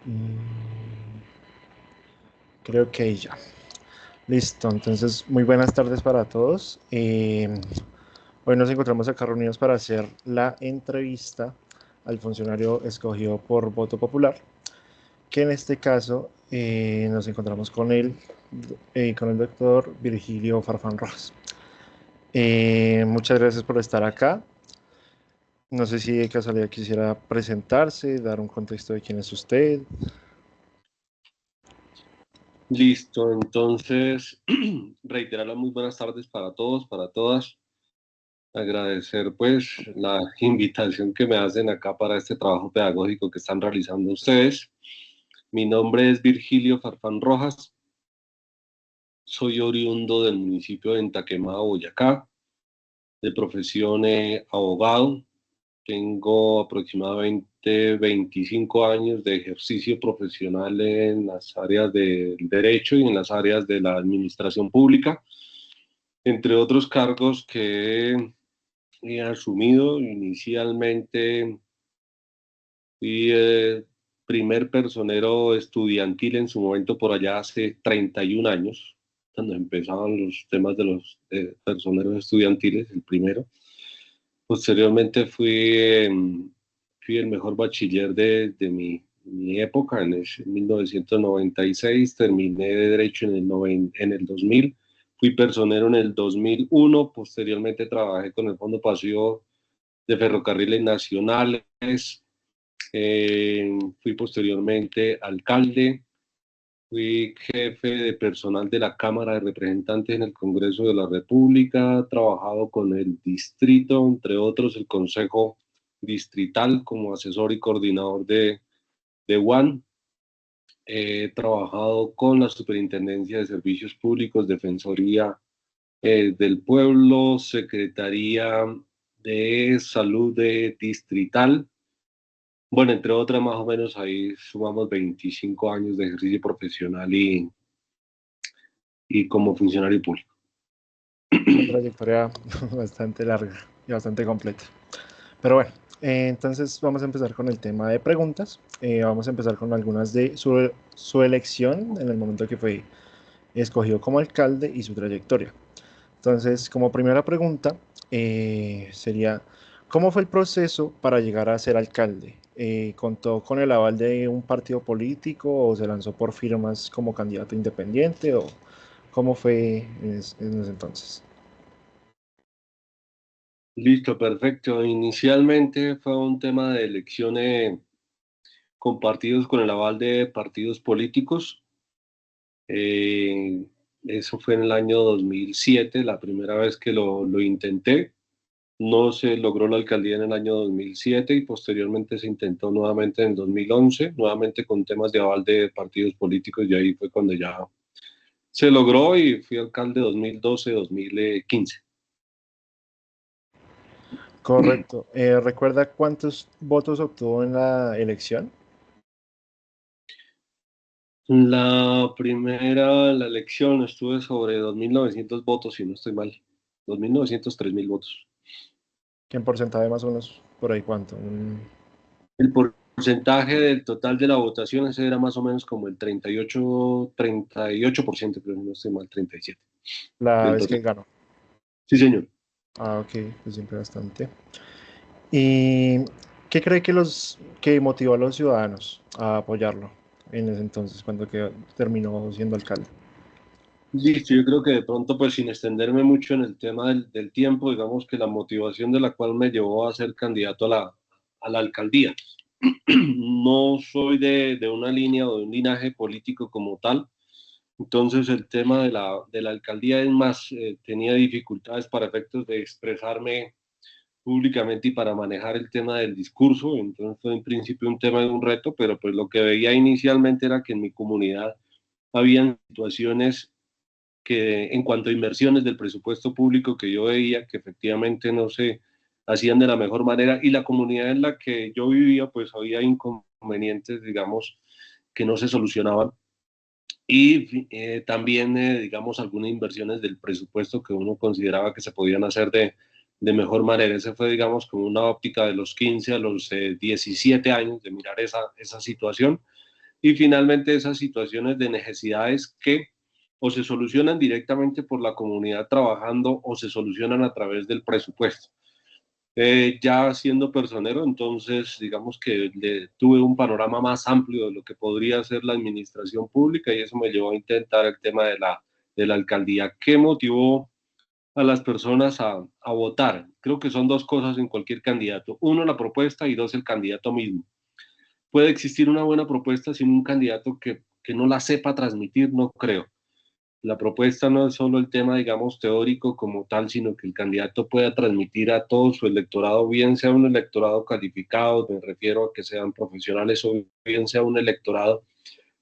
Mm, Creo que ya. Listo, entonces muy buenas tardes para todos. Hoy nos encontramos acá reunidos para hacer la entrevista al funcionario escogido por voto popular, que en este caso nos encontramos con el doctor Virgilio Farfán Rojas. Muchas gracias por estar acá. No sé si de casualidad quisiera presentarse, dar un contexto de quién es usted. Listo, entonces reiterar las muy buenas tardes para todos, para todas. Agradecer pues la invitación que me hacen acá para este trabajo pedagógico que están realizando ustedes. Mi nombre es Virgilio Farfán Rojas, soy oriundo del municipio de Entaquemada, Boyacá, de profesión abogado. Tengo aproximadamente 25 años de ejercicio profesional en las áreas del derecho y en las áreas de la administración pública, entre otros cargos que he asumido. Inicialmente fui primer personero estudiantil en su momento por allá hace 31 años, cuando empezaban los temas de los personeros estudiantiles, el primero. Posteriormente fui el mejor bachiller de mi época, en 1996, terminé de Derecho en el 2000, fui personero en el 2001, posteriormente trabajé con el Fondo Pasivo de Ferrocarriles Nacionales, fui posteriormente alcalde, fui jefe de personal de la Cámara de Representantes en el Congreso de la República, he trabajado con el distrito, entre otros el Consejo Distrital como asesor y coordinador de UAN. He trabajado con la Superintendencia de Servicios Públicos, Defensoría del Pueblo, Secretaría de Salud Distrital. Bueno, entre otras, más o menos ahí sumamos 25 años de ejercicio profesional y como funcionario público. Una trayectoria bastante larga y bastante completa. Pero bueno, entonces vamos a empezar con el tema de preguntas. Vamos a empezar con algunas de su elección en el momento que fue escogido como alcalde y su trayectoria. Entonces, como primera pregunta, sería, ¿cómo fue el proceso para llegar a ser alcalde? ¿Contó con el aval de un partido político o se lanzó por firmas como candidato independiente o cómo fue en ese entonces? Listo, perfecto. Inicialmente fue un tema de elecciones compartidos con el aval de partidos políticos. Eh, Eso fue en el año 2007, la primera vez que lo intenté. No se logró la alcaldía en el año 2007 y posteriormente se intentó nuevamente en el 2011, nuevamente con temas de aval de partidos políticos, y ahí fue cuando ya se logró y fui alcalde 2012-2015. Correcto. ¿Recuerda cuántos votos obtuvo en la elección? La elección estuve sobre 2.900 votos, si no estoy mal. 2.900, 3.000 votos. ¿Qué en porcentaje más o menos por ahí cuánto? El porcentaje del total de la votación ese era más o menos como el 38%, pero si no estoy mal, 37% La del vez total. que ganó. Sí, señor. Ah, ok, pues siempre bastante. ¿Y qué cree que motivó a los ciudadanos a apoyarlo en ese entonces, cuando terminó siendo alcalde? Listo, yo creo que de pronto, pues sin extenderme mucho en el tema del tiempo, digamos que la motivación de la cual me llevó a ser candidato a la alcaldía. No soy de una línea o de un linaje político como tal, entonces el tema de la alcaldía es más, tenía dificultades para efectos de expresarme públicamente y para manejar el tema del discurso, entonces fue en principio un tema de un reto, pero pues lo que veía inicialmente era que en mi comunidad habían situaciones que en cuanto a inversiones del presupuesto público que yo veía que efectivamente no se hacían de la mejor manera, y la comunidad en la que yo vivía pues había inconvenientes, digamos, que no se solucionaban, y también digamos algunas inversiones del presupuesto que uno consideraba que se podían hacer de mejor manera. Ese fue, digamos, como una óptica de los 15 a los 17 años de mirar esa situación. y finalmente esas situaciones de necesidades que o se solucionan directamente por la comunidad trabajando o se solucionan a través del presupuesto. Ya siendo personero, entonces digamos que tuve un panorama más amplio de lo que podría ser la administración pública y eso me llevó a intentar el tema de la alcaldía. ¿Qué motivó a las personas a votar? Creo que son dos cosas en cualquier candidato. Uno, la propuesta y dos, el candidato mismo. Puede existir una buena propuesta sin un candidato que no la sepa transmitir, no creo. La propuesta no es solo el tema, digamos, teórico como tal, sino que el candidato pueda transmitir a todo su electorado, bien sea un electorado calificado, me refiero a que sean profesionales, o bien sea un electorado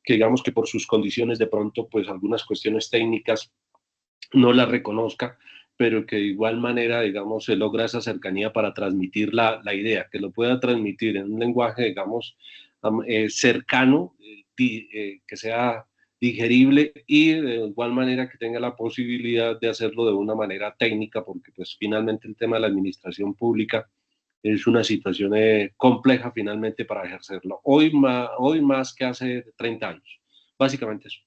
que digamos que por sus condiciones de pronto, pues algunas cuestiones técnicas no las reconozca, pero que de igual manera, digamos, se logra esa cercanía para transmitir la idea, que lo pueda transmitir en un lenguaje, digamos, cercano, que sea digerible y de igual manera que tenga la posibilidad de hacerlo de una manera técnica, porque pues finalmente el tema de la administración pública es una situación compleja finalmente para ejercerlo. Hoy más que hace 30 años. Básicamente eso.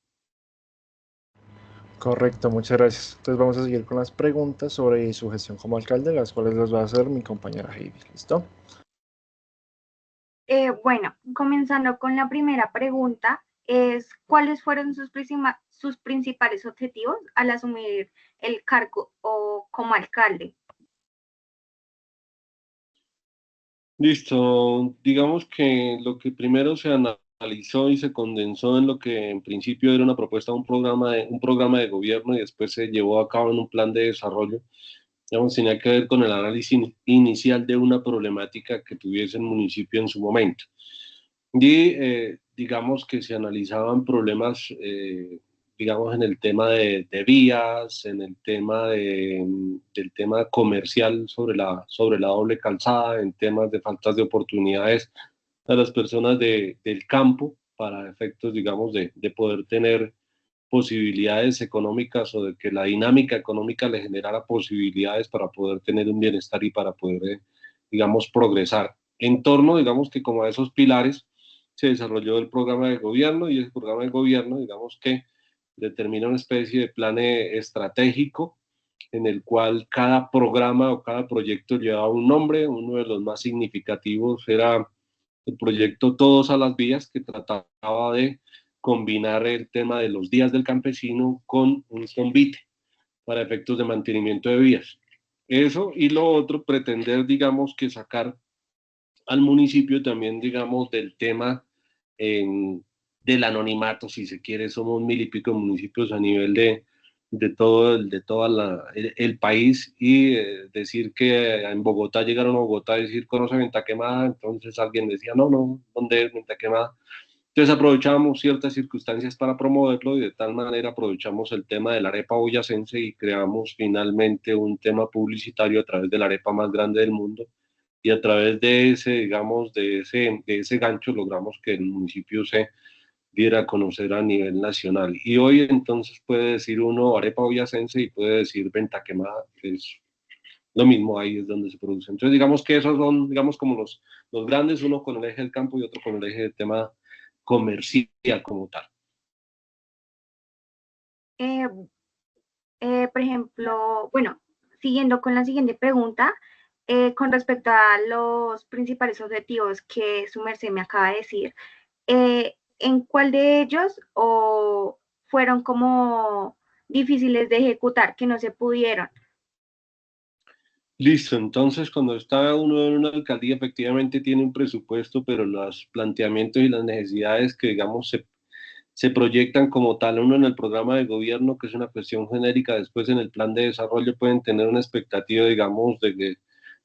Correcto, muchas gracias. Entonces vamos a seguir con las preguntas sobre su gestión como alcalde, las cuales las va a hacer mi compañera Heidi. ¿Listo? Bueno, comenzando con la primera pregunta, es ¿cuáles fueron sus principales objetivos al asumir el cargo o como alcalde? Listo, digamos que lo que primero se analizó y se condensó en lo que en principio era una propuesta, un programa de gobierno y después se llevó a cabo en un plan de desarrollo, digamos, tenía que ver con el análisis inicial de una problemática que tuviese el municipio en su momento. Y digamos que se analizaban problemas, digamos, en el tema de vías, en el tema del tema comercial sobre la doble calzada, en temas de faltas de oportunidades a las personas del campo para efectos, digamos, de poder tener posibilidades económicas o de que la dinámica económica le generara posibilidades para poder tener un bienestar y para poder, digamos, progresar. En torno, digamos que como a esos pilares se desarrolló el programa de gobierno y ese programa de gobierno, digamos que determina una especie de plan estratégico en el cual cada programa o cada proyecto llevaba un nombre. Uno de los más significativos era el proyecto Todos a las Vías, que trataba de combinar el tema de los días del campesino con un convite para efectos de mantenimiento de vías. Eso y lo otro, pretender, digamos, que sacar al municipio también, digamos, del tema del anonimato, si se quiere, somos 1000 y pico municipios a nivel de todo el país y decir que en Bogotá llegaron a Bogotá a decir conoce Venta Quemada, entonces alguien decía no, ¿dónde es Venta Quemada? Entonces aprovechamos ciertas circunstancias para promoverlo y de tal manera aprovechamos el tema de la arepa boyacense y creamos finalmente un tema publicitario a través de la arepa más grande del mundo y a través de ese, digamos, de ese gancho logramos que el municipio se diera a conocer a nivel nacional. Y hoy entonces puede decir uno arepa boyacense y puede decir Venta Quemada, que es lo mismo, ahí es donde se produce. Entonces digamos que esos son, digamos, como los grandes, uno con el eje del campo y otro con el eje del tema comercial como tal. Eh, por ejemplo, bueno, siguiendo con la siguiente pregunta, con respecto a los principales objetivos que su merced me acaba de decir, ¿en cuál de ellos o fueron como difíciles de ejecutar, que no se pudieron? Listo, entonces cuando está uno en una alcaldía efectivamente tiene un presupuesto, pero los planteamientos y las necesidades que digamos se proyectan como tal, uno en el programa de gobierno, que es una cuestión genérica, después en el plan de desarrollo pueden tener una expectativa, digamos, de que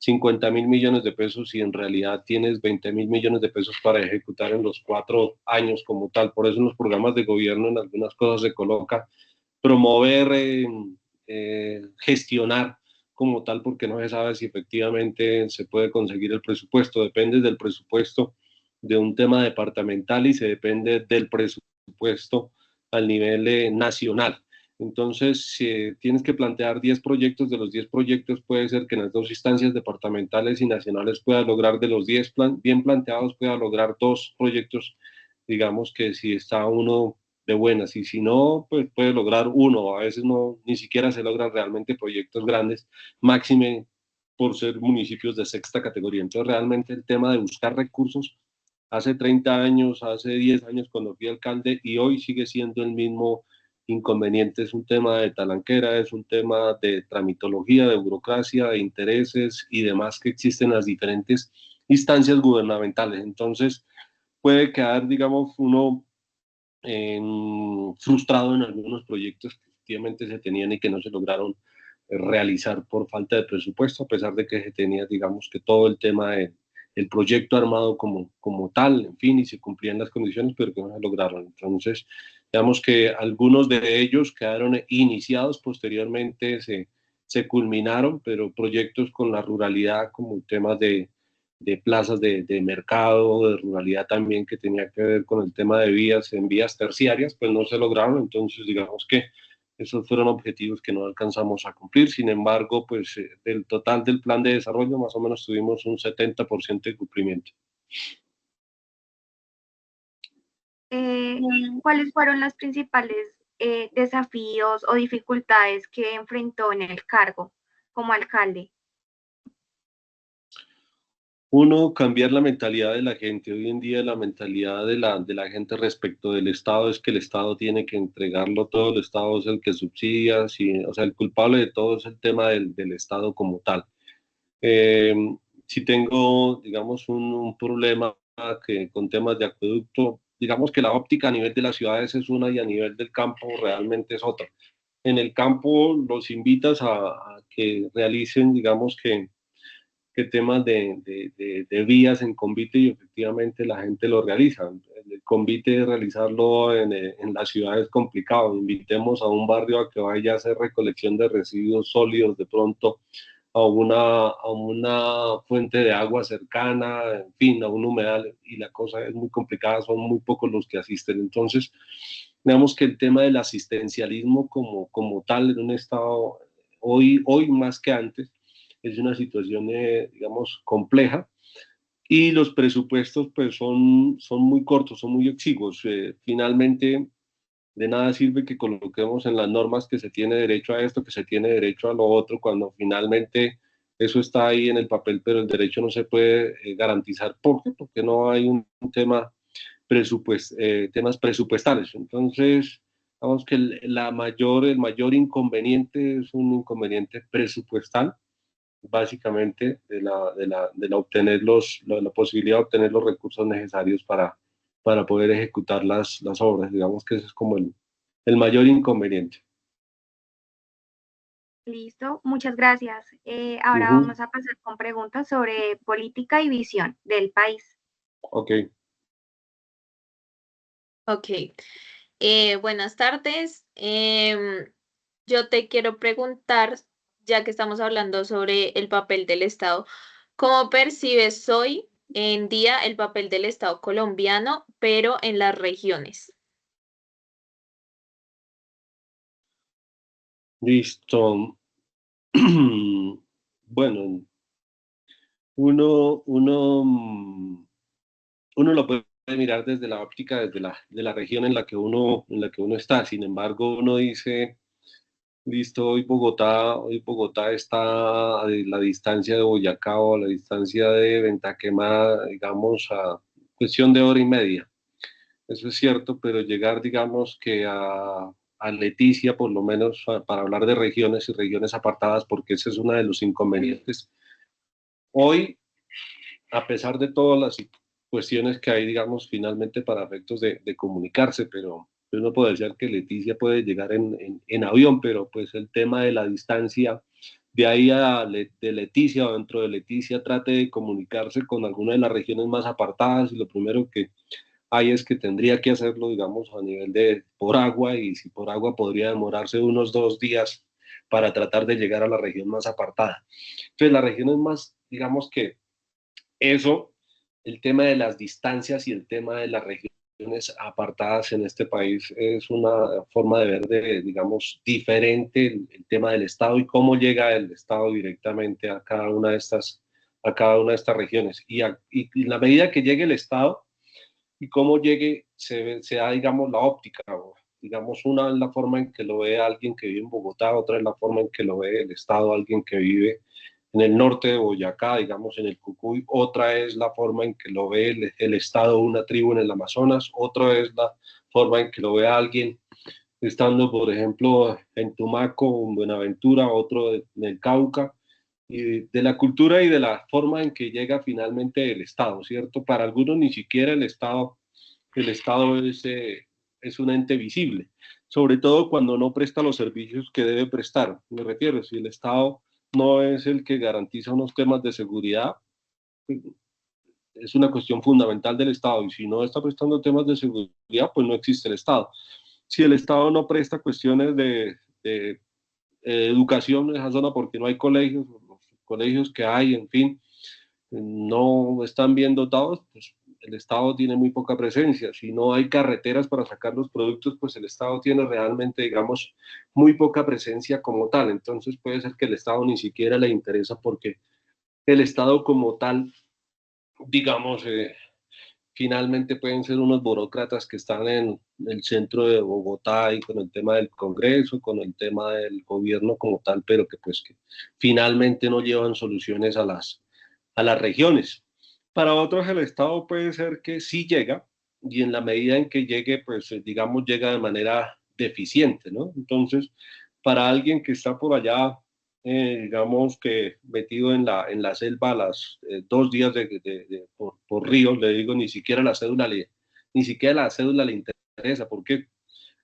50.000 millones de pesos y en realidad tienes 20.000 millones de pesos para ejecutar en los 4 años como tal. Por eso en los programas de gobierno en algunas cosas se coloca promover, gestionar como tal, porque no se sabe si efectivamente se puede conseguir el presupuesto. Depende del presupuesto de un tema departamental y se depende del presupuesto al nivel nacional. Entonces, si tienes que plantear 10 proyectos, de los 10 proyectos puede ser que en las dos instancias departamentales y nacionales pueda lograr de los 10 bien planteados, pueda lograr 2 proyectos digamos que si está uno de buenas, y si no, pues puede lograr uno, a veces no, ni siquiera se logran realmente proyectos grandes, máxime por ser municipios de sexta categoría. Entonces realmente el tema de buscar recursos, hace 30 años, hace 10 años cuando fui alcalde, y hoy sigue siendo el mismo inconveniente. Es un tema de talanquera, es un tema de tramitología, de burocracia, de intereses y demás que existen en las diferentes instancias gubernamentales. Entonces puede quedar, digamos, uno frustrado en algunos proyectos que efectivamente se tenían y que no se lograron realizar por falta de presupuesto, a pesar de que se tenía, digamos, que todo el tema del proyecto armado como tal, en fin, y se cumplían las condiciones, pero que no se lograron. Entonces, digamos que algunos de ellos quedaron iniciados, posteriormente se culminaron, pero proyectos con la ruralidad, como temas de plazas de mercado, de ruralidad también, que tenía que ver con el tema de vías en vías terciarias, pues no se lograron. Entonces, digamos que esos fueron objetivos que no alcanzamos a cumplir. Sin embargo, pues del total del plan de desarrollo, más o menos tuvimos un 70% de cumplimiento. ¿Cuáles fueron los principales desafíos o dificultades que enfrentó en el cargo como alcalde? Uno, cambiar la mentalidad de la gente. Hoy en día la mentalidad de la gente respecto del Estado es que el Estado tiene que entregarlo todo, el Estado es el que subsidia, sí, o sea, el culpable de todo es el tema del Estado como tal. Eh, si tengo, digamos, un problema con temas de acueducto, digamos que la óptica a nivel de las ciudades es una y a nivel del campo realmente es otra. En el campo los invitas a que realicen, digamos que temas de vías en convite, y efectivamente la gente lo realiza. El convite, realizarlo en la ciudad es complicado. Invitemos a un barrio a que vaya a hacer recolección de residuos sólidos de pronto a una fuente de agua cercana, en fin, a un humedal, y la cosa es muy complicada, son muy pocos los que asisten. Entonces, digamos que el tema del asistencialismo como tal en un estado, hoy más que antes, es una situación, digamos, compleja, y los presupuestos pues son muy cortos, son muy exiguos. Finalmente, de nada sirve que coloquemos en las normas que se tiene derecho a esto, que se tiene derecho a lo otro, cuando finalmente eso está ahí en el papel, pero el derecho no se puede garantizar. ¿Por qué? Porque no hay un tema temas presupuestales. Entonces, vamos que el mayor inconveniente es un inconveniente presupuestal, básicamente, de la obtener la posibilidad de obtener los recursos necesarios para poder ejecutar las obras. Digamos que ese es como el mayor inconveniente. Listo, muchas gracias. Ahora vamos a pasar con preguntas sobre política y visión del país. Ok. Ok. Buenas tardes. Yo te quiero preguntar, ya que estamos hablando sobre el papel del Estado, ¿cómo percibes hoy en día el papel del Estado colombiano, pero en las regiones? Listo. Bueno, uno lo puede mirar desde la óptica, de la región en la que uno está. Sin embargo, uno dice, listo, hoy Bogotá está a la distancia de Boyacá o a la distancia de Ventaquemada, digamos, a cuestión de hora y media. Eso es cierto, pero llegar, digamos, que a Leticia, por lo menos para hablar de regiones y regiones apartadas, porque ese es uno de los inconvenientes. Hoy, a pesar de todas las cuestiones que hay, digamos, finalmente para efectos de comunicarse, pero uno puede decir que Leticia puede llegar en avión, pero pues el tema de la distancia de ahí de Leticia o dentro de Leticia, trate de comunicarse con alguna de las regiones más apartadas, y lo primero que hay es que tendría que hacerlo, digamos, a nivel de por agua, y si por agua podría demorarse unos 2 días para tratar de llegar a la región más apartada. Entonces, las regiones más, digamos que eso, el tema de las distancias y el tema de las regiones apartadas en este país es una forma de ver, digamos, diferente el tema del Estado y cómo llega el Estado directamente a cada una de estas regiones. Y en la medida que llegue el Estado, y cómo llegue se da, digamos, la óptica. Digamos, una es la forma en que lo ve alguien que vive en Bogotá, otra es la forma en que lo ve el Estado, alguien que vive en el norte de Boyacá, digamos, en el Cucuy, otra es la forma en que lo ve el Estado, una tribu en el Amazonas, otra es la forma en que lo ve alguien estando, por ejemplo, en Tumaco, en Buenaventura, otro en el Cauca, y de la cultura y de la forma en que llega finalmente el Estado, ¿cierto? Para algunos ni siquiera el Estado es un ente visible, sobre todo cuando no presta los servicios que debe prestar. Me refiero, si el Estado no es el que garantiza unos temas de seguridad, es una cuestión fundamental del Estado, y si no está prestando temas de seguridad, pues no existe el Estado. Si el Estado no presta cuestiones de educación en esa zona porque no hay colegios, los colegios que hay, en fin, no están bien dotados, pues el Estado tiene muy poca presencia. Si no hay carreteras para sacar los productos, pues el Estado tiene realmente, digamos, muy poca presencia como tal. Entonces puede ser que el Estado ni siquiera le interesa, porque el Estado como tal, digamos, finalmente pueden ser unos burócratas que están en el centro de Bogotá y con el tema del Congreso, con el tema del gobierno como tal, pero que pues que finalmente no llevan soluciones a las regiones. Para otros el Estado puede ser que sí llega, y en la medida en que llegue, pues digamos, llega de manera deficiente, ¿no? Entonces, para alguien que está por allá, digamos que metido en la selva a las 2 días por ríos, le digo, ni siquiera la cédula le interesa, porque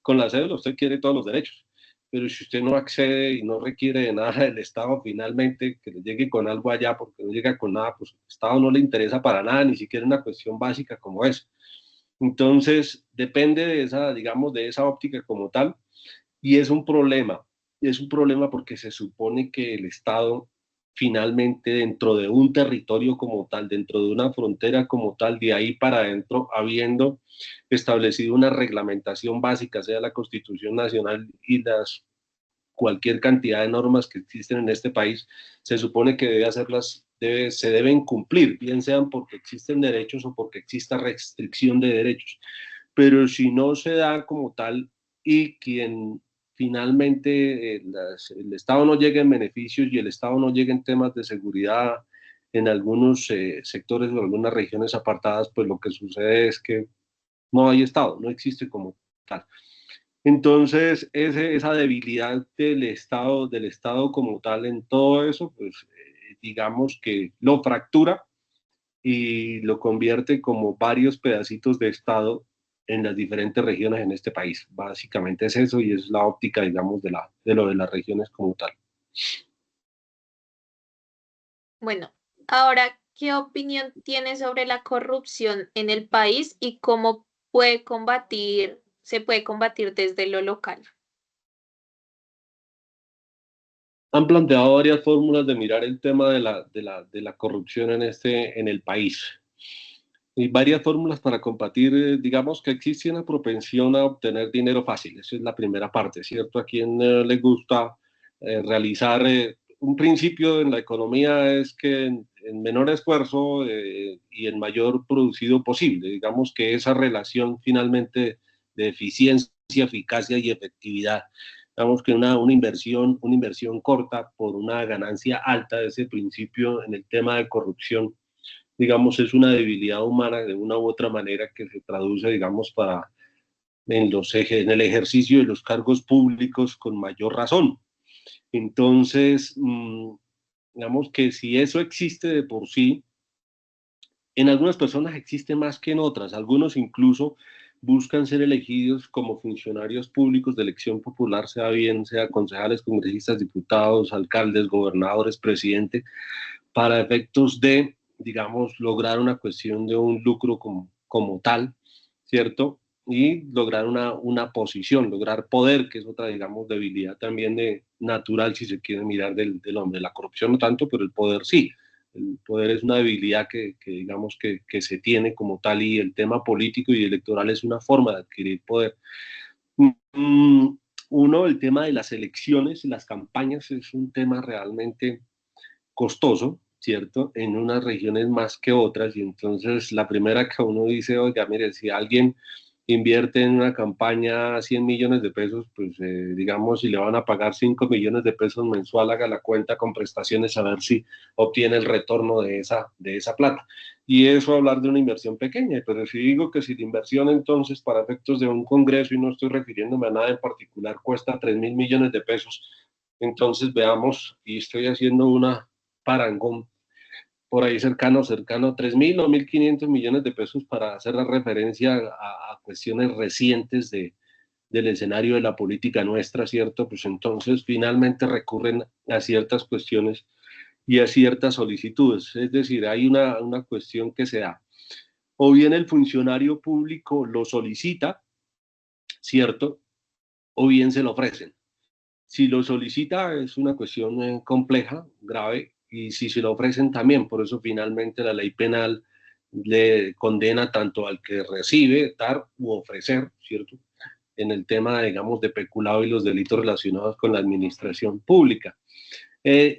con la cédula usted quiere todos los derechos, pero si usted no accede y no requiere de nada del Estado, finalmente que le llegue con algo allá, porque no llega con nada, pues al Estado no le interesa para nada, ni siquiera una cuestión básica como esa. Entonces, depende de esa, digamos, de esa óptica como tal, y es un problema porque se supone que el Estado finalmente dentro de un territorio como tal, dentro de una frontera como tal, de ahí para adentro, habiendo establecido una reglamentación básica, sea la Constitución Nacional y cualquier cantidad de normas que existen en este país, se supone que se deben cumplir, bien sean porque existen derechos o porque exista restricción de derechos. Pero si no se da como tal, y quien finalmente el Estado no llega en beneficios y el Estado no llega en temas de seguridad en algunos sectores o algunas regiones apartadas, pues lo que sucede es que no hay Estado, no existe como tal. Entonces, esa debilidad del Estado como tal en todo eso, pues digamos que lo fractura y lo convierte como varios pedacitos de Estado en las diferentes regiones en este país. Básicamente es eso, y es la óptica, digamos, de lo de las regiones como tal. Bueno, ahora, ¿qué opinión tienes sobre la corrupción en el país y cómo se puede combatir desde lo local? Han planteado varias fórmulas de mirar el tema de la corrupción en el país. Y varias fórmulas para combatir, digamos que existe una propensión a obtener dinero fácil. Esa es la primera parte, ¿cierto? A quien le gusta realizar un principio en la economía es que en menor esfuerzo y en mayor producido posible. Digamos que esa relación finalmente de eficiencia, eficacia y efectividad. Digamos que una inversión corta por una ganancia alta, ese principio en el tema de corrupción, digamos, es una debilidad humana de una u otra manera que se traduce, digamos, en el ejercicio de los cargos públicos con mayor razón. Entonces, digamos que si eso existe de por sí, en algunas personas existe más que en otras. Algunos incluso buscan ser elegidos como funcionarios públicos de elección popular, sea concejales, congresistas, diputados, alcaldes, gobernadores, presidente, para efectos de, digamos, lograr una cuestión de un lucro como tal, ¿cierto? Y lograr una posición, lograr poder, que es otra, digamos, debilidad también natural, si se quiere mirar del hombre. La corrupción no tanto, pero el poder sí. El poder es una debilidad digamos, que se tiene como tal, y el tema político y electoral es una forma de adquirir poder. Uno, el tema de las elecciones y las campañas es un tema realmente costoso, ¿cierto? En unas regiones más que otras, y entonces la primera que uno dice, oiga, mire, si alguien invierte en una campaña 100 millones de pesos, pues digamos, si le van a pagar 5 millones de pesos mensual, haga la cuenta con prestaciones a ver si obtiene el retorno de esa plata. Y eso hablar de una inversión pequeña, pero si digo que si la inversión entonces para efectos de un congreso, y no estoy refiriéndome a nada en particular, cuesta 3.000 millones de pesos, entonces veamos, y estoy haciendo una parangón por ahí cercano a 3.000 o 1.500 millones de pesos para hacer la referencia a cuestiones recientes del escenario de la política nuestra, ¿cierto? Pues entonces finalmente recurren a ciertas cuestiones y a ciertas solicitudes. Es decir, hay una cuestión que se da. O bien el funcionario público lo solicita, ¿cierto? O bien se lo ofrecen. Si lo solicita es una cuestión compleja, grave, y si se lo ofrecen también. Por eso finalmente la ley penal le condena tanto al que recibe, dar u ofrecer, ¿cierto? En el tema, digamos, de peculado y los delitos relacionados con la administración pública.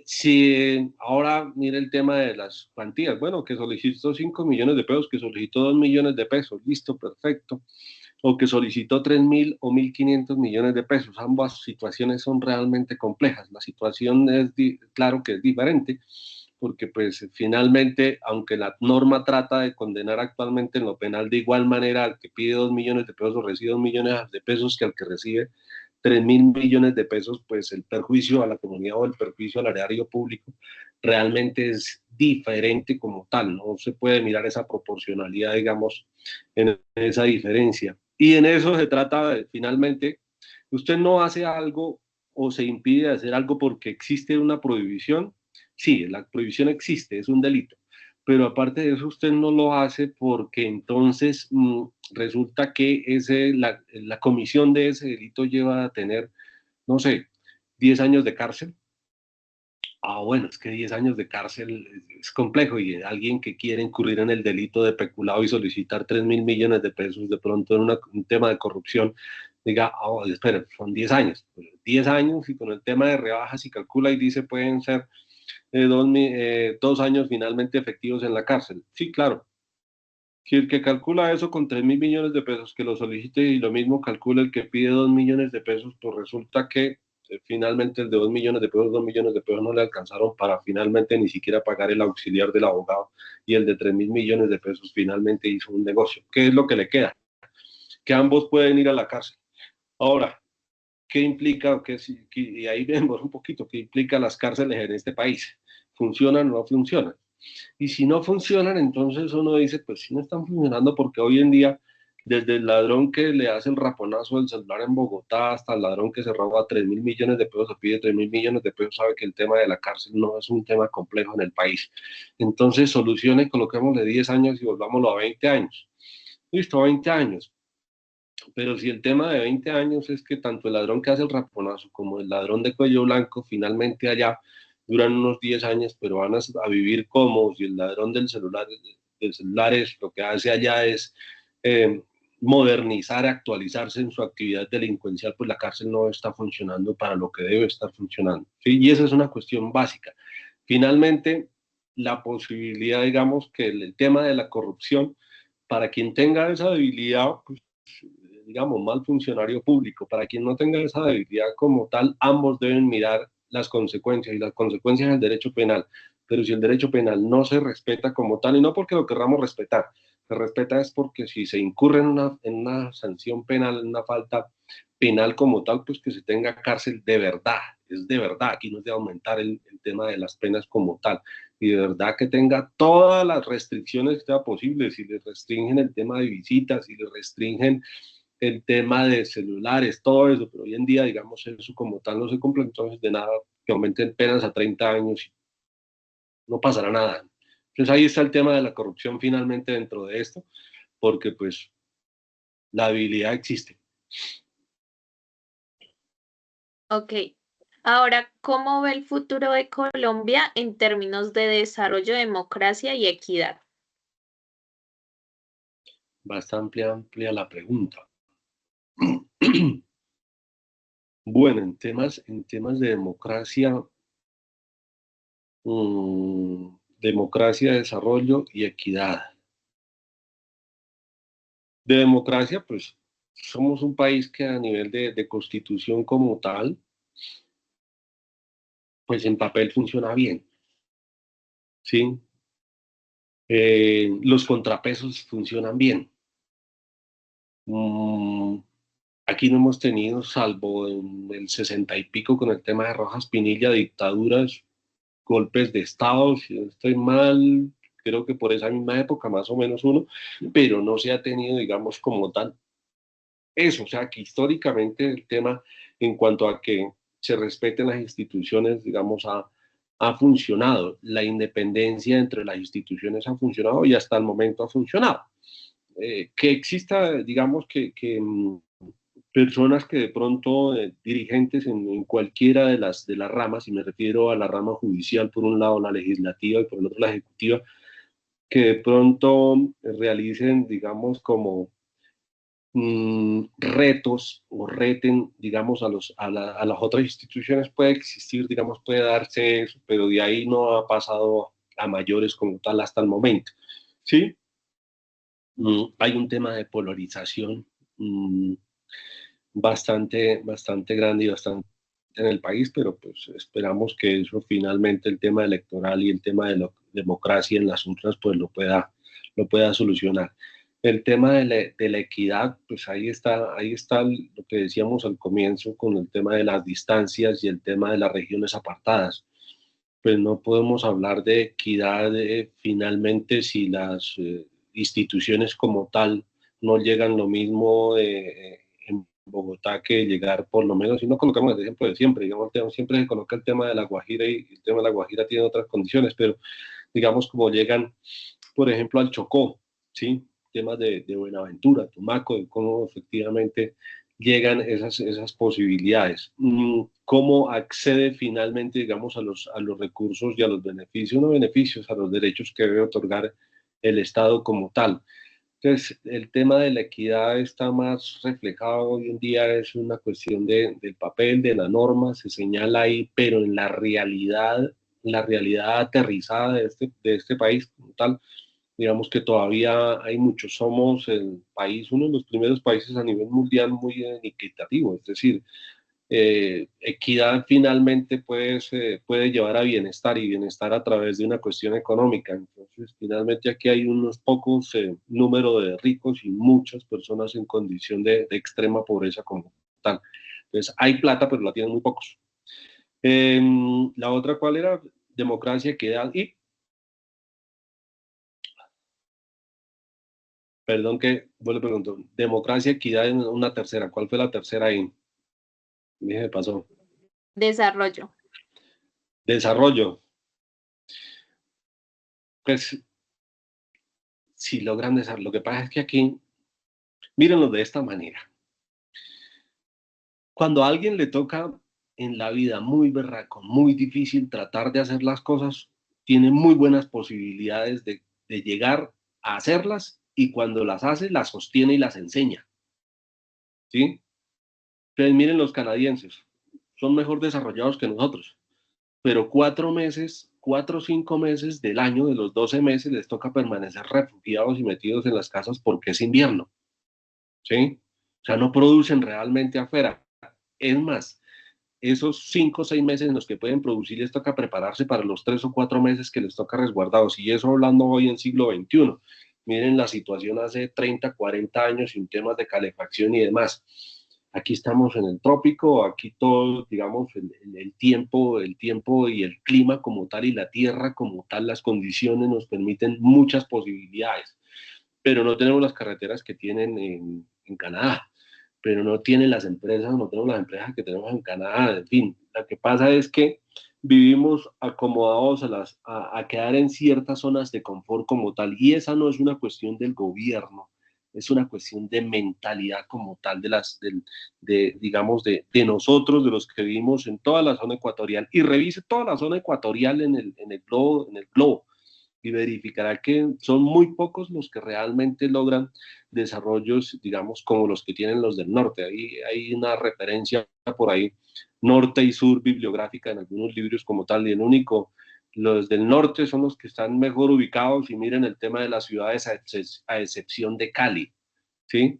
Si ahora mire el tema de las cuantías, bueno, que solicitó 5 millones de pesos, que solicitó 2 millones de pesos, listo, perfecto, o que solicitó 3.000 o 1.500 millones de pesos. Ambas situaciones son realmente complejas. La situación es, claro que es diferente, porque pues finalmente, aunque la norma trata de condenar actualmente en lo penal de igual manera al que pide 2 millones de pesos o recibe 2 millones de pesos que al que recibe 3.000 millones de pesos, pues el perjuicio a la comunidad o el perjuicio al erario público realmente es diferente como tal. No se puede mirar esa proporcionalidad, digamos, en esa diferencia. Y en eso se trata de, finalmente, usted no hace algo o se impide hacer algo porque existe una prohibición. Sí, la prohibición existe, es un delito, pero aparte de eso usted no lo hace porque entonces resulta que la comisión de ese delito lleva a tener, no sé, 10 años de cárcel. Ah, bueno, es que 10 años de cárcel es complejo, y alguien que quiere incurrir en el delito de peculado y solicitar 3.000 millones de pesos de pronto en un tema de corrupción, diga, oh, espera, son 10 años. 10 años, y con el tema de rebajas y calcula y dice pueden ser 2 años finalmente efectivos en la cárcel. Sí, claro. Si el que calcula eso con 3.000 millones de pesos, que lo solicite, y lo mismo calcula el que pide 2 millones de pesos, pues resulta que finalmente el de 2 millones de pesos, 2 millones de pesos no le alcanzaron para finalmente ni siquiera pagar el auxiliar del abogado, y el de 3.000 millones de pesos finalmente hizo un negocio. ¿Qué es lo que le queda? Que ambos pueden ir a la cárcel. Ahora, ¿qué implica? Y ahí vemos un poquito qué implica las cárceles en este país. ¿Funcionan o no funcionan? Y si no funcionan, entonces uno dice, pues si no están funcionando, porque hoy en día, desde el ladrón que le hace el raponazo del celular en Bogotá hasta el ladrón que se roba 3.000 millones de pesos o pide 3.000 millones de pesos, sabe que el tema de la cárcel no es un tema complejo en el país. Entonces, solucione, coloquémosle 10 años y volvámoslo a 20 años. Listo, 20 años. Pero si el tema de 20 años es que tanto el ladrón que hace el raponazo como el ladrón de cuello blanco finalmente allá duran unos 10 años, pero van a vivir como si el ladrón del celular es, lo que hace allá es eh, modernizar, actualizarse en su actividad delincuencial, pues la cárcel no está funcionando para lo que debe estar funcionando. ¿Sí? Y esa es una cuestión básica. Finalmente, la posibilidad, digamos, que el tema de la corrupción, para quien tenga esa debilidad, pues digamos, mal funcionario público. Para quien no tenga esa debilidad como tal, ambos deben mirar las consecuencias, y las consecuencias del derecho penal. Pero si el derecho penal no se respeta como tal, y no porque lo querramos respetar, se respeta es porque si se incurre en una sanción penal, en una falta penal como tal, pues que se tenga cárcel de verdad, es de verdad, aquí no es de aumentar el tema de las penas como tal, y de verdad que tenga todas las restricciones que sea posible. Si le restringen el tema de visitas, si le restringen el tema de celulares, todo eso, pero hoy en día, digamos, eso como tal no se cumple, entonces de nada que aumenten penas a 30 años y no pasará nada. Entonces ahí está el tema de la corrupción finalmente dentro de esto, porque pues la habilidad existe. Ok. Ahora, ¿cómo ve el futuro de Colombia en términos de desarrollo, democracia y equidad? Bastante amplia la pregunta. Bueno, en temas de democracia, democracia, desarrollo y equidad. De democracia, pues somos un país que a nivel de constitución como tal, pues en papel funciona bien, ¿sí? Los contrapesos funcionan bien. Aquí no hemos tenido, salvo en el 60 y pico con el tema de Rojas Pinilla, dictaduras, golpes de Estado, si no estoy mal, creo que por esa misma época más o menos uno, pero no se ha tenido, digamos, como tal eso, o sea, que históricamente el tema en cuanto a que se respeten las instituciones, digamos, ha funcionado. La independencia entre las instituciones ha funcionado y hasta el momento ha funcionado. Que exista, digamos, personas que de pronto, dirigentes en cualquiera de las ramas, y me refiero a la rama judicial por un lado, la legislativa y por el otro la ejecutiva, que de pronto realicen, digamos, como retos o reten, digamos, a las otras instituciones, puede existir, digamos, puede darse eso, pero de ahí no ha pasado a mayores como tal hasta el momento, ¿sí? Hay un tema de polarización bastante grande y bastante en el país, pero pues esperamos que eso finalmente, el tema electoral y el tema de la democracia en las urnas, pues lo pueda solucionar. El tema de la equidad, pues ahí está lo que decíamos al comienzo con el tema de las distancias y el tema de las regiones apartadas. Pues no podemos hablar de equidad finalmente si las instituciones como tal no llegan lo mismo en Bogotá que llegar por lo menos, si no colocamos el ejemplo de siempre, digamos, siempre se coloca el tema de La Guajira y el tema de La Guajira tiene otras condiciones, pero digamos como llegan, por ejemplo, al Chocó, ¿sí? Temas de Buenaventura, Tumaco, de cómo efectivamente llegan esas posibilidades. ¿Cómo accede finalmente, digamos, a los recursos y a los beneficios, no beneficios, a los derechos que debe otorgar el Estado como tal? Entonces, el tema de la equidad está más reflejado hoy en día, es una cuestión del papel, de la norma, se señala ahí, pero en la realidad aterrizada de este país como tal, digamos que todavía hay muchos. Somos el país, uno de los primeros países a nivel mundial muy equitativo, es decir, equidad finalmente puede llevar a bienestar y bienestar a través de una cuestión económica. Entonces, finalmente aquí hay unos pocos número de ricos y muchas personas en condición de extrema pobreza como tal. Entonces, hay plata, pero la tienen muy pocos. La otra, ¿cuál era? Democracia, equidad y... Perdón que vuelvo a preguntar. Democracia, equidad en una tercera. ¿Cuál fue la tercera ahí? Me pasó. Desarrollo. Desarrollo. Pues si logran desarrollo. Lo que pasa es que aquí, mírenlo de esta manera. Cuando a alguien le toca en la vida muy berraco, muy difícil tratar de hacer las cosas, tiene muy buenas posibilidades de llegar a hacerlas y cuando las hace, las sostiene y las enseña. ¿Sí? Entonces miren los canadienses, son mejor desarrollados que nosotros, pero 4 meses, 4 o 5 meses del año, de los 12 meses, les toca permanecer refugiados y metidos en las casas porque es invierno. ¿Sí? O sea, no producen realmente afuera. Es más, esos 5 o 6 meses en los que pueden producir les toca prepararse para los 3 o 4 meses que les toca resguardados. Y eso hablando hoy en siglo XXI. Miren la situación hace 30, 40 años sin temas de calefacción y demás. Aquí estamos en el trópico, aquí todo, digamos, el tiempo y el clima como tal y la tierra como tal, las condiciones nos permiten muchas posibilidades, pero no tenemos las carreteras que tienen en Canadá, pero no tienen las empresas, no tenemos las empresas que tenemos en Canadá, en fin, lo que pasa es que vivimos acomodados a quedar en ciertas zonas de confort como tal, y esa no es una cuestión del gobierno, es una cuestión de mentalidad como tal digamos, de nosotros, de los que vivimos en toda la zona ecuatorial, y revise toda la zona ecuatorial en el globo, y verificará que son muy pocos los que realmente logran desarrollos, digamos, como los que tienen los del norte. Hay una referencia por ahí, norte y sur bibliográfica en algunos libros como tal, y el único los del norte son los que están mejor ubicados y miren el tema de las ciudades a excepción de Cali, ¿sí?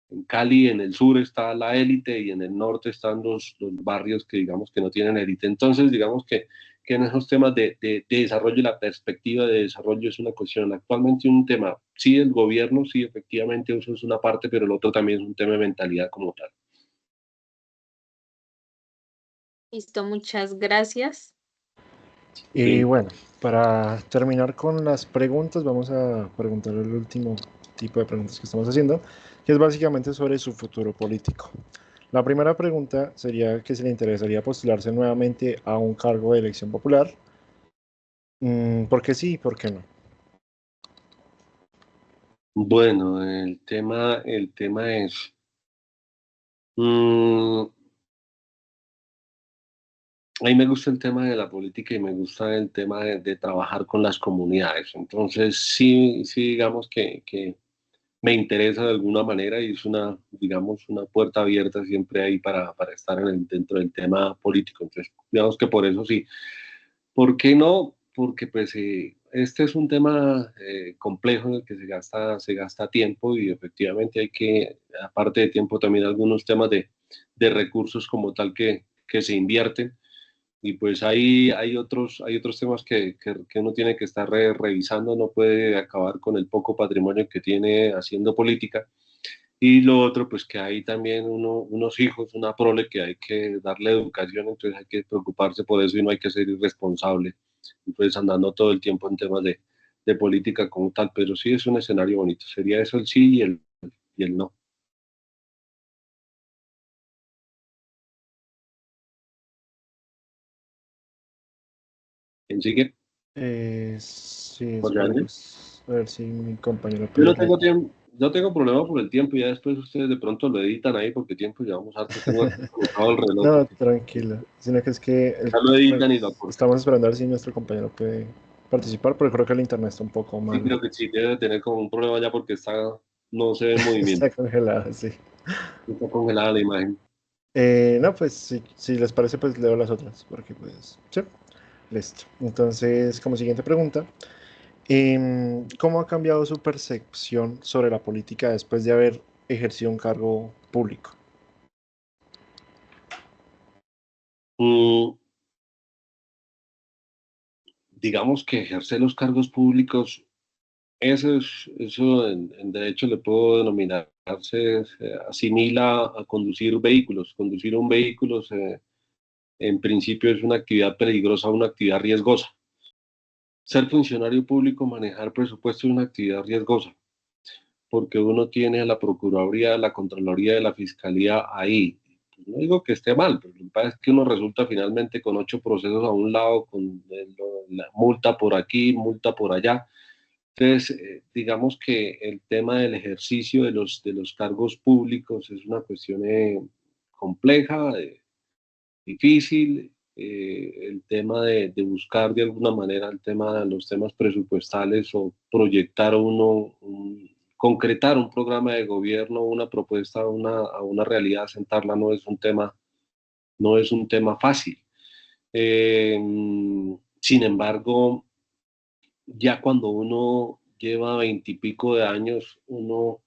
En Cali, en el sur está la élite y en el norte están los barrios que digamos que no tienen élite. Entonces, digamos que en esos temas de desarrollo y la perspectiva de desarrollo es una cuestión. Actualmente un tema, sí, el gobierno, sí, efectivamente eso es una parte, pero el otro también es un tema de mentalidad como tal. Listo, muchas gracias. Y Sí. bueno, para terminar con las preguntas, vamos a preguntar el último tipo de preguntas que estamos haciendo, que es básicamente sobre su futuro político. La primera pregunta sería que si le interesaría postularse nuevamente a un cargo de elección popular. ¿Por qué sí y por qué no? Bueno, el tema es, mm, a mí me gusta el tema de la política y me gusta el tema de trabajar con las comunidades. Entonces, sí, sí, digamos que me interesa de alguna manera y es una, digamos, una puerta abierta siempre ahí para estar dentro del tema político. Entonces, digamos que por eso sí. ¿Por qué no? Porque pues este es un tema complejo en el que se gasta tiempo y efectivamente hay que, aparte de tiempo, también algunos temas de recursos como tal que se invierten. Y pues hay otros temas que uno tiene que estar revisando, no puede acabar con el poco patrimonio que tiene haciendo política. Y lo otro, pues que hay también unos hijos, una prole que hay que darle educación, entonces hay que preocuparse por eso y no hay que ser irresponsable. Entonces andando todo el tiempo en temas de política como tal, pero sí es un escenario bonito. Sería eso el sí y el no. ¿Quién sigue? Sí, Jorge espera, Ángel. pues, a ver si mi compañero Yo puede no leer. tengo tiempo, yo tengo problema por el tiempo, ya después ustedes de pronto lo editan ahí porque tiempo llevamos harto, tengo aquí colocado el reloj No, porque tranquilo. Sino que es que ya lo editan y lo pues, acortan. estamos esperando a ver si nuestro compañero puede participar, pero creo que el internet está un poco Sí, mal. creo que sí, debe tener como un problema ya porque no se ve en movimiento, Está congelado, sí. está congelada la imagen. No, pues si les parece, pues leo las otras, porque pues, sí, listo. Entonces, como siguiente pregunta, ¿cómo ha cambiado su percepción sobre la política después de haber ejercido un cargo público? Mm, digamos que ejercer los cargos públicos, eso en derecho le puedo denominarse, se asimila a conducir vehículos. Conducir un vehículo en principio es una actividad peligrosa, una actividad riesgosa. Ser funcionario público, manejar presupuesto es una actividad riesgosa, porque uno tiene a la Procuraduría, a la Contraloría de la Fiscalía ahí. Pues no digo que esté mal, pero lo que pasa es que uno resulta finalmente con 8 procesos a un lado, con la multa por aquí, multa por allá. Entonces, digamos que el tema del ejercicio de los cargos públicos es una cuestión compleja, difícil. El tema de buscar de alguna manera el tema, los temas presupuestales o proyectar concretar un programa de gobierno, una propuesta a una realidad, sentarla no es un tema fácil. Eh, Sin embargo, ya cuando uno lleva 20 y pico de años, uno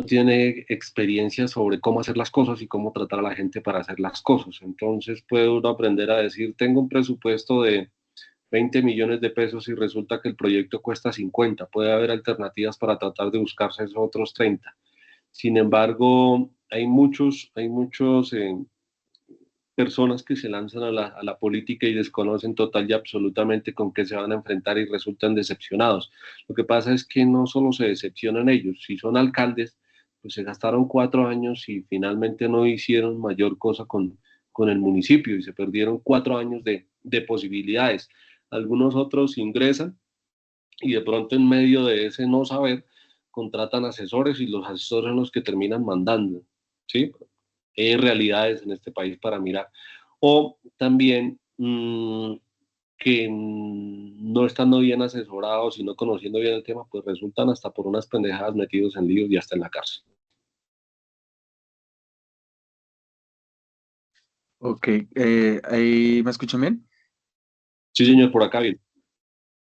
tiene experiencia sobre cómo hacer las cosas y cómo tratar a la gente para hacer las cosas. Entonces puede uno aprender a decir, tengo un presupuesto de 20 millones de pesos y resulta que el proyecto cuesta 50. Puede haber alternativas para tratar de buscarse esos otros 30. Sin embargo, hay muchos personas que se lanzan a la política y desconocen total y absolutamente con qué se van a enfrentar y resultan decepcionados. Lo que pasa es que no solo se decepcionan ellos, si son alcaldes, pues se gastaron 4 años y finalmente no hicieron mayor cosa con el municipio y se perdieron 4 años de posibilidades. Algunos otros ingresan y de pronto en medio de ese no saber contratan asesores y los asesores son los que terminan mandando, ¿sí? Hay realidades en este país para mirar. O también que no estando bien asesorados y no conociendo bien el tema, pues resultan hasta por unas pendejadas metidos en líos y hasta en la cárcel. Ok, ¿ahí me escuchan bien? Sí, señor, por acá bien.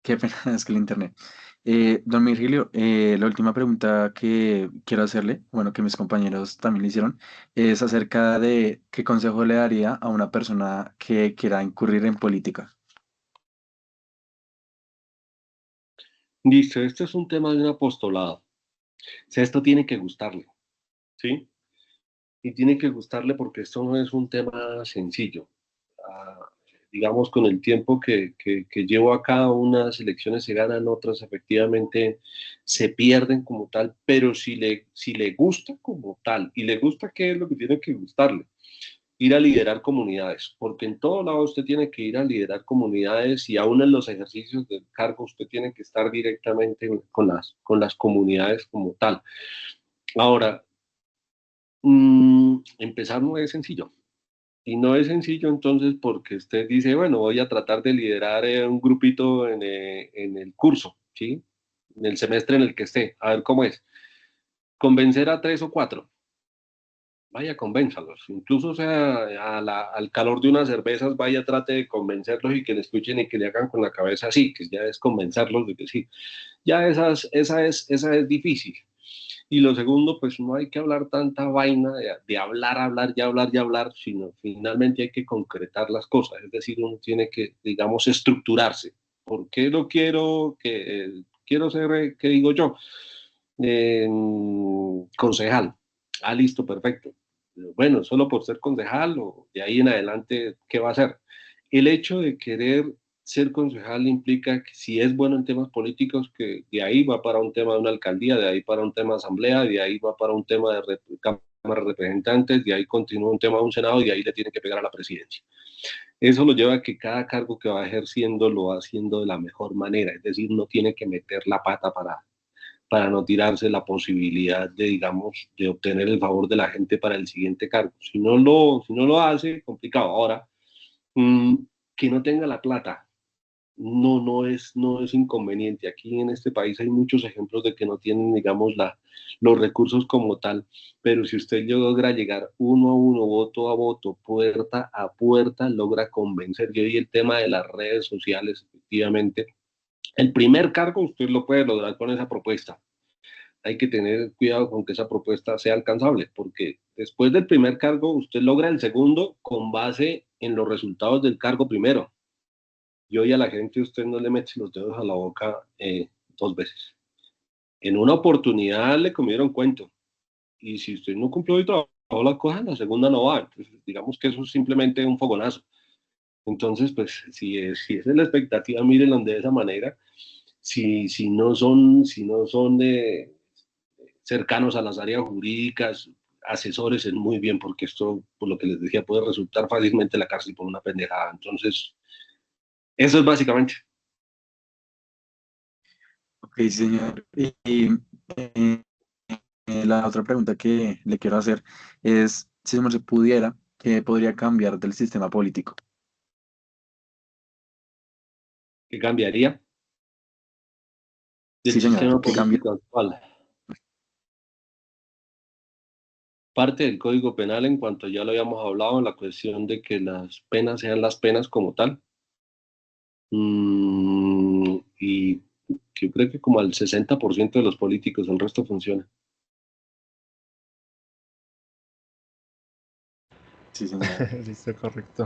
Qué pena, es que el internet. Don Virgilio, la última pregunta que quiero hacerle, bueno, que mis compañeros también le hicieron, es acerca de qué consejo le daría a una persona que quiera incurrir en política. Listo, este es un tema de un apostolado. O sea, esto tiene que gustarle, ¿sí? Y tiene que gustarle porque esto no es un tema sencillo. Ah, digamos, con el tiempo que llevo acá, unas elecciones se ganan, otras efectivamente se pierden como tal, pero si le gusta como tal, y le gusta, ¿qué es lo que tiene que gustarle? Ir a liderar comunidades, porque en todo lado usted tiene que ir a liderar comunidades y aún en los ejercicios del cargo usted tiene que estar directamente con las comunidades como tal. Ahora, empezar no es sencillo. Y no es sencillo entonces porque usted dice, bueno, voy a tratar de liderar un grupito en el curso, ¿sí? En el semestre en el que esté, a ver cómo es. Convencer a 3 o 4, vaya, convénzalos. Incluso, o sea, al calor de unas cervezas, vaya, trate de convencerlos y que le escuchen y que le hagan con la cabeza así, que ya es convencerlos de que sí. Ya esa es difícil. Y lo segundo, pues no hay que hablar tanta vaina de hablar, hablar, ya hablar, ya hablar, sino finalmente hay que concretar las cosas. Es decir, uno tiene que, digamos, estructurarse. ¿Por qué lo quiero? Quiero ser, ¿qué digo yo? Eh, Concejal. Ah, listo, perfecto. Bueno, solo por ser concejal o de ahí en adelante, ¿qué va a hacer? El hecho de querer ser concejal implica que si es bueno en temas políticos, que de ahí va para un tema de una alcaldía, de ahí para un tema de asamblea, de ahí va para un tema de Cámara de Representantes, de ahí continúa un tema de un Senado y de ahí le tiene que pegar a la presidencia. Eso lo lleva a que cada cargo que va ejerciendo lo va haciendo de la mejor manera, es decir, no tiene que meter la pata para no tirarse la posibilidad de, digamos, de obtener el favor de la gente para el siguiente cargo. Si no lo hace, complicado. Ahora, mmm, que no tenga la plata, no es inconveniente. Aquí en este país hay muchos ejemplos de que no tienen, digamos, los recursos como tal, pero si usted logra llegar uno a uno, voto a voto, puerta a puerta, logra convencer. Yo vi el tema de las redes sociales, efectivamente. El primer cargo usted lo puede lograr con esa propuesta. Hay que tener cuidado con que esa propuesta sea alcanzable, porque después del primer cargo usted logra el segundo con base en los resultados del cargo primero. Y hoy a la gente usted no le mete los dedos a la boca 2 veces. En una oportunidad le comieron cuento, y si usted no cumplió y trabajó la cosa, la segunda no va. Entonces, digamos que eso es simplemente un fogonazo. Entonces, pues, si esa es la expectativa, mírenlo de esa manera. Si no son cercanos a las áreas jurídicas, asesores es muy bien, porque esto, por lo que les decía, puede resultar fácilmente la cárcel por una pendejada. Entonces, eso es básicamente. Ok, sí, señor. Eh, la otra pregunta que le quiero hacer es, si se pudiera, ¿qué podría cambiar del sistema político? ¿Qué cambiaría del Sí, señor, sistema ¿qué cambia? político actual? Parte del Código Penal, en cuanto ya lo habíamos hablado, la cuestión de que las penas sean las penas como tal. Y yo creo que como al 60% de los políticos, el resto funciona. Sí, señor. Listo, correcto.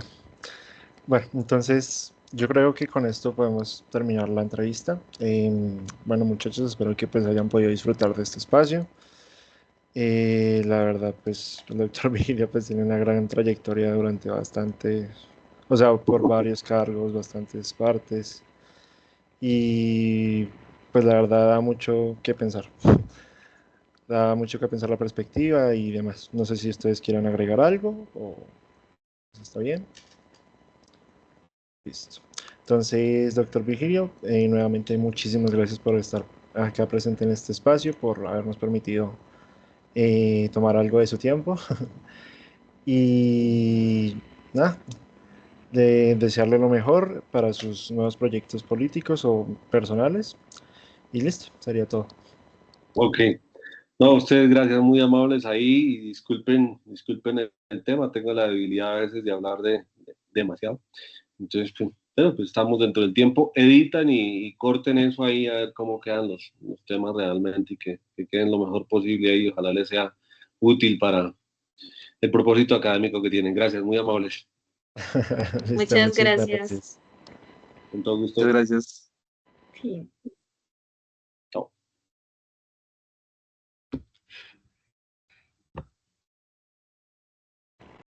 Bueno, entonces yo creo que con esto podemos terminar la entrevista. Bueno, muchachos, espero que pues hayan podido disfrutar de este espacio. La verdad, pues el doctor Vigilio pues tiene una gran trayectoria durante bastante, o sea, por varios cargos, bastantes partes. Y pues la verdad da mucho que pensar. Da mucho que pensar la perspectiva y demás. No sé si ustedes quieran agregar algo o está bien. Listo. Entonces, doctor Vigilio, nuevamente muchísimas gracias por estar acá presente en este espacio, por habernos permitido tomar algo de su tiempo. Y nada, de desearle lo mejor para sus nuevos proyectos políticos o personales. Y listo, sería todo. Ok. No, ustedes gracias, muy amables ahí, y disculpen el tema, tengo la debilidad a veces de hablar demasiado. Entonces, pues, pero pues estamos dentro del tiempo. Editan y corten eso ahí a ver cómo quedan los temas realmente y que queden lo mejor posible ahí. Ojalá les sea útil para el propósito académico que tienen. Gracias, muy amables. Listo, Muchas gracias. Con todo gusto. Muchas gracias. Sí.